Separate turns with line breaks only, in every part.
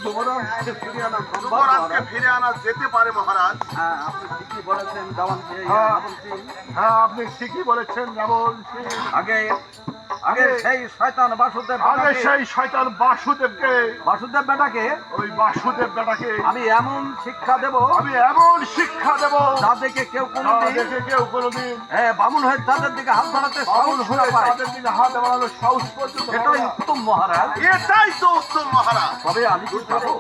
যুবরাজকে
ফিরে আনা যেতে পারে মহারাজ।
হ্যাঁ, আপনি ঠিকই বলেছেন রাবণ সিং।
হ্যাঁ, আপনি ঠিকই বলেছেন রাবণ সিং।
আগে আগে সেই শয়তান বাসুদেবকে বাসুদেব বেটাকে আমি এমন শিক্ষা দেব যাদেরকে কেউ কোনোদিন বামুন হয়ে তাদের দিকে হাত বাড়াতে সাহস পর্যন্ত এটাই উত্তম মহারাজ।
এটাই তো উত্তম মহারাজ।
তবে আমি কি যাবো?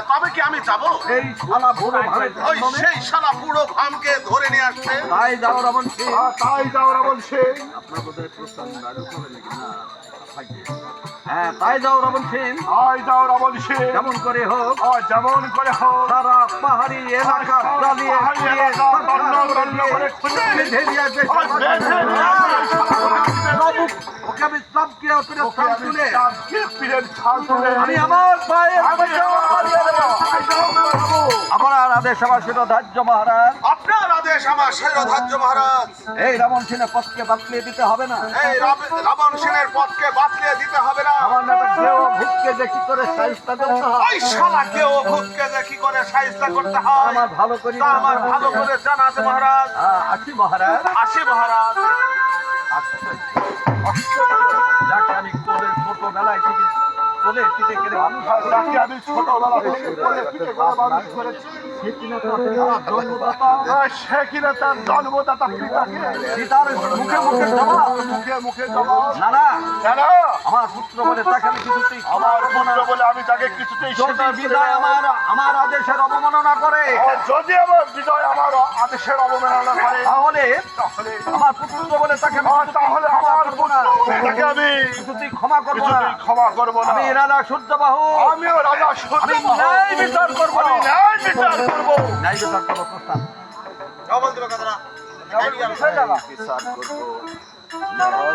তবে কি আমি যাবো?
এই শালা বুড়ো
সেই শালা বুড়ো ভামকে ধরে নিয়ে আসছে।
তাই যাও রাবণ সিং।
আপনার
বোধহয় প্রস্তাব হবে নাকি না? হ্যাঁ, তাই যাও রাবণ সিং। যেমন করে হোক সারা পাহাড়ি এলাকা জ্বালিয়ে ওকে আমি সবকে আমি আমার আমার আদেশ আমার শিরোধার্য মহারাজ।
আপনার আদেশ আমার শিরোধার্য মহারাজ।
এই রাবণ সিংহের পথকে বাতলিয়ে দিতে হবে না।
রাবণ সিংহের পথকে বাতলিয়ে দিতে হবে না।
আমার নামে কেউ ভূতকে যে কি করে সাহিস্তা করতে হয়,
ওই শালাকেও ভূতকে যে কি করে সাহিস্তা করতে হয়
আমার ভালো করে
জানা আছে মহারাজ।
আসি মহারাজ। যাকে আমি ছোটবেলায় থেকে আমার পুত্র বলে তাকে আমি কিছুতেই
আমি তাকে কিছুতেই
বিদায় আমার আদেশের অবমাননা করে,
যদি আমার বিজয় আমার আদেশের অবমাননা করে,
তাহলে আমার পুত্র বলে তাকে
তাহলে আমার পুত্রকে আমি
কিছুতেই ক্ষমা করবো না।
আমি
রাজা সূর্যবাহু,
আমিও রাজা সূর্যবাহু,
ন্যায় বিচার করবো। প্রস্তাব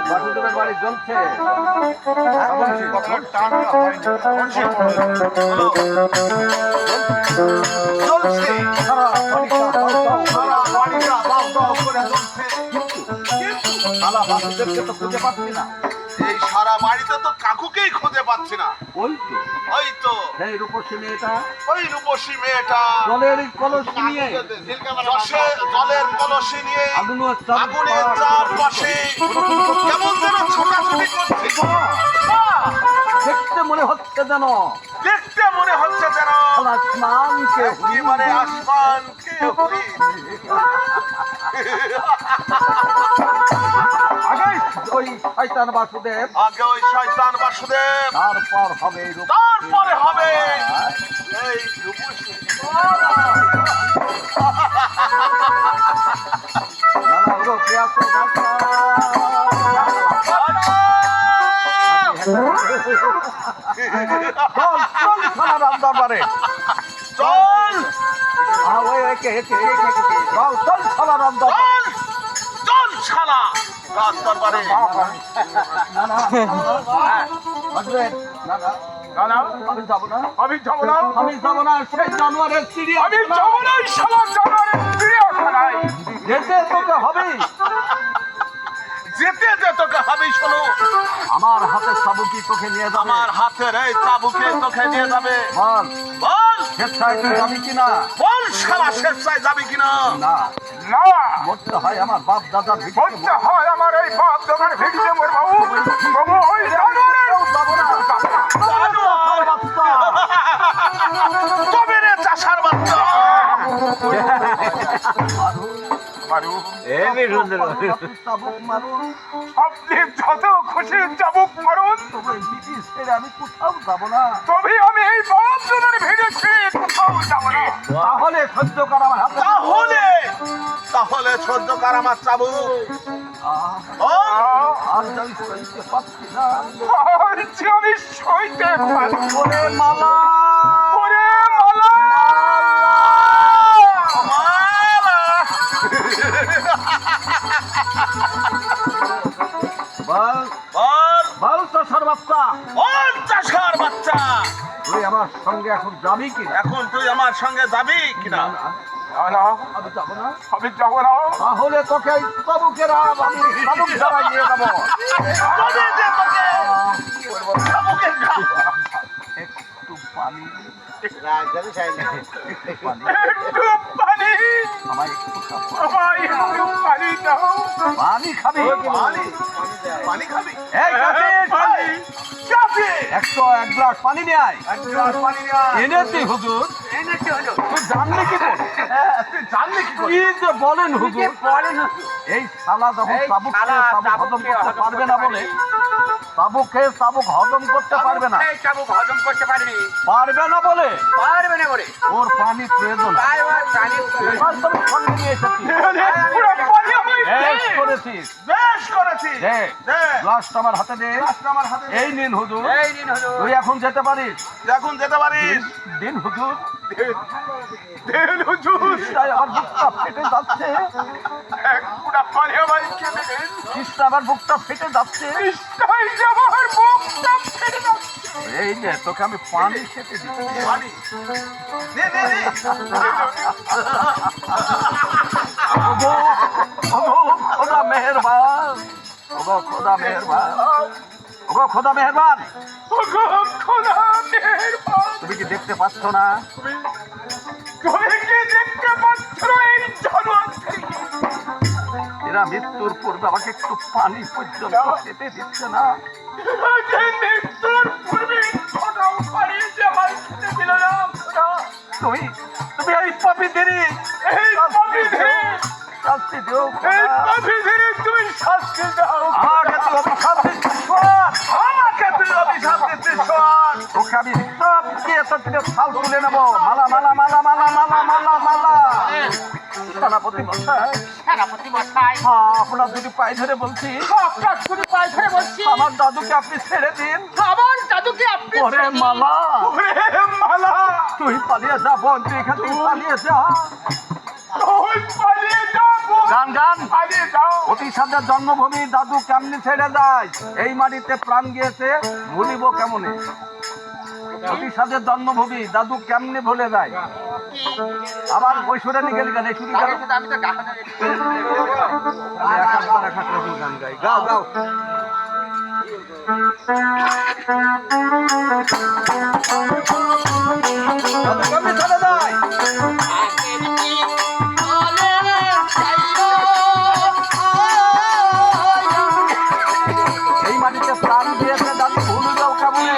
বাসুদেবের বাড়ি জ্বলছে। বাসুদেবকে তো খুঁজে পাচ্ছি না।
এই সারা বাড়িতে তো কাকুকেই খুঁজে পাচ্ছি না। ওই তো
সেই রূপসী মেয়েটা,
জলের কলসি নিয়ে আগুনের চারপাশে কেমন যেন ছোটাছুটি করছে।
দেখতে মনে হচ্ছে যেন
আসমানকে
আগে ওই শয়তান বাসুদেব,
তারপরে হবে এই রূপসী।
আমি যাবো না সেই জানোয়ারের
চিড়িয়াখানায়।
যেতে তোকে হবেই। শোনো, আমার হাতের চাবুকি তোকে নিয়ে যাবে।
আমার হাতের এই চাবুকে তোকে নিয়ে যাবে।
বল স্বেচ্ছায় তুই যাবি কিনা?
বল শালা স্বেচ্ছায় যাবি কিনা?
না, মরতে হয় আমার বাপ দাদার ভিডিতে,
আমার এই বাপ দাদার ভিডিতে মরবাবু। তবে রে চাষার বাচ্চা, আপনি যত খুশি চাবুক মারুন,
আমি কোথাও যাবো না।
তবে আমি এই বাপ দাদার ভিড়েছি, কোথাও যাবো না।
তাহলে সহ্য কর আমার হাতে,
তাহলে সহ্য কর আমার চাবুক।
আমি সইতে পারছি না।
আমি সইতে পারবো না।
মালা
বাচ্চা,
তুই আমার সঙ্গে এখন যাবি কি?
এখন তুই আমার সঙ্গে যাবি কিনা?
আমি যাবো না। তাহলে তোকে চাবুকের আমি চাবুক ধরাই নিয়ে যাবো। একটু পানি আমায় একটু পানি খাবি?
পানি খাবি?
এই এক গ্লাস পানি নিয়ে আয়। এনেছি হুজুর। তুই জানলি কি করে? কি যে বলেন হুজুর? এই শালা যখন চাবুক খেয়ে চাবুক হজম করতে পারবে না বলে, চাবুক খেয়ে চাবুক হজম করতে পারবে না, পারবে না বলে ওর পানি প্রয়োজন। এবার তুমি সঙ্গে নিয়ে এসেছি। বেশ করেছিস। গ্লাসটা আমার হাতে দে। এই নিন হুজুর। তুই এখন যেতে পারিস। দিন হুজুর। কৃষ্ণায় আমার বুকটা ফেটে যাচ্ছে। কৃষ্ণ আমার বুকটা ফেটে যাচ্ছে। এই যে তোকে আমি পানি খেতে দিচ্ছি। খোদা মেহেরবান, খোদা মেহেরবান, খোদা মেহেরবান। তুমি কি দেখতে পাচ্ছ না? এরা মৃত্যুর পূর্বে আমাকে একটু পানি পর্যন্ত খেতে দিচ্ছে না। তুমি তুমি এই পাপীদেরই শাস্তি দিও। আমাকে তুই অভিশাপ দিচ্ছিস। ওকে আমি সব দিয়ে থেকে ছাল তুলে নেবো। মালা মালা মালা মালা মালা মালা মালা। সেনাপতি মশাই, আপনার দুটি পায়ে ধরে বলছি, আমার দাদুকে আপনি ছেড়ে দিন। ওরে মালা, তুই পালিয়ে যা বোন, তুই এখান থেকে পালিয়ে যা। গান গান অতি সাথে জন্মভূমি দাদু কেমনি ছেড়ে যায়, এই মাটিতে প্রাণ গিয়েছে ভুলিব কেমনে। অতি সাথে জন্মভূমি দাদু কেমনে ভুলে যায়। আবার ওই সুরে নিয়ে গেলি গান, এই সুরি গান গাই। গাও গাও। দাদু কেমনি চলে যায়। এই মাটিতে প্রাণ দিয়েছে দাদু ভুলে যাও কেমনে।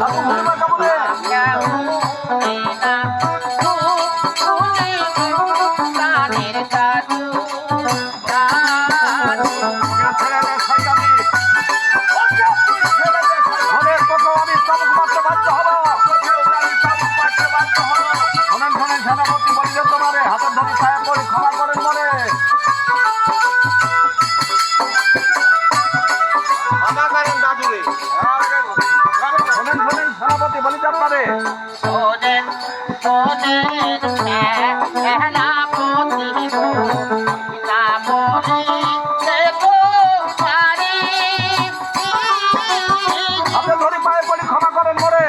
দাদু ভুলবা কেমনে। সেনাপতি বলিলেন তোমারে হাতের ধরে ছায়া পড়ে ক্ষমা করেন মনে। শোনেন শোনেন সেনাপতি বলিতে আপনারে। হাতের ধরে পায়ে পড়ে ক্ষমা করেন মরে।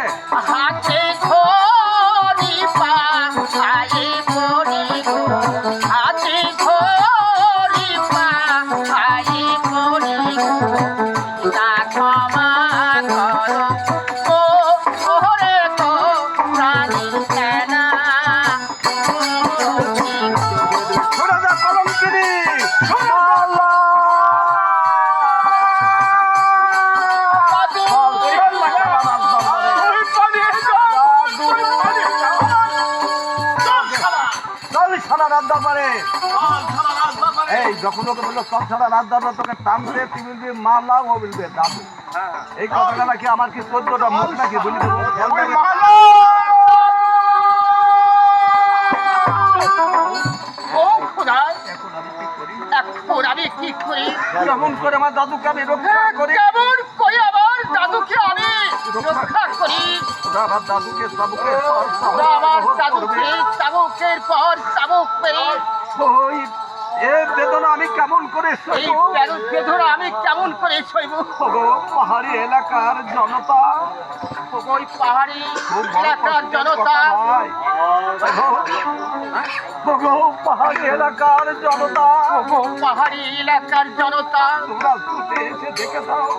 এই যখন ওকে বললো সব ছাড়া রাত দরবার তোকে টানতে টিবিল দিয়ে মারলাম, ও বলবে দাদু। এই কথাটা নাকি আমার কি 14টা মুখ নাকি বলি
আমি কি করি?
কেমন করে আমার দাদুকে আমি রক্ষা করি?
কেমন করে আমার দাদুকে আমি রক্ষা করি?
আমার দাদুকে চাবুকের
পর চাবুক পেয়ে
ওই এই বেদনা আমি কেমন করে সইব?
বেদনা আমি কেমন করে সইব?
পাহাড়ি এলাকার জনতা,
ওই পাহাড়ি এলাকার জনতা
ওগো পাহাড়ি এলাকার জনতা,
ওগো পাহাড়ি এলাকার জনতা,
তোমরা ছুটে এসে দেখে দাও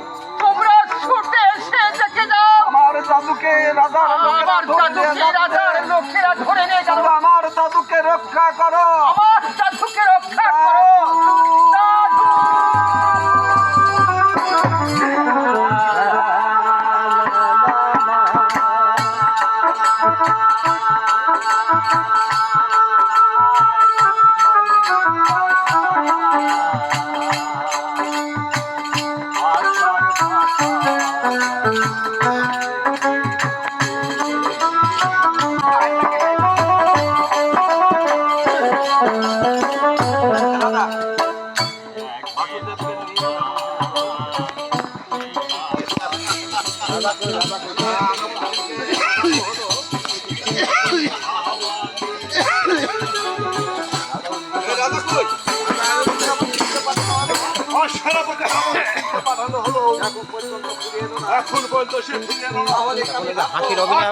তোমরা ছুটে এসে দেখে যাও
আমার দাদুকে রাজার
আমার দাদুকে রাজার লোকেরা ধরে নিয়ে গেল।
আমার দাদুকে রক্ষা করো।
আমার দাদুকে রক্ষা করো। দাদু!
এখন পর্যন্ত সে ফিরে এলো না।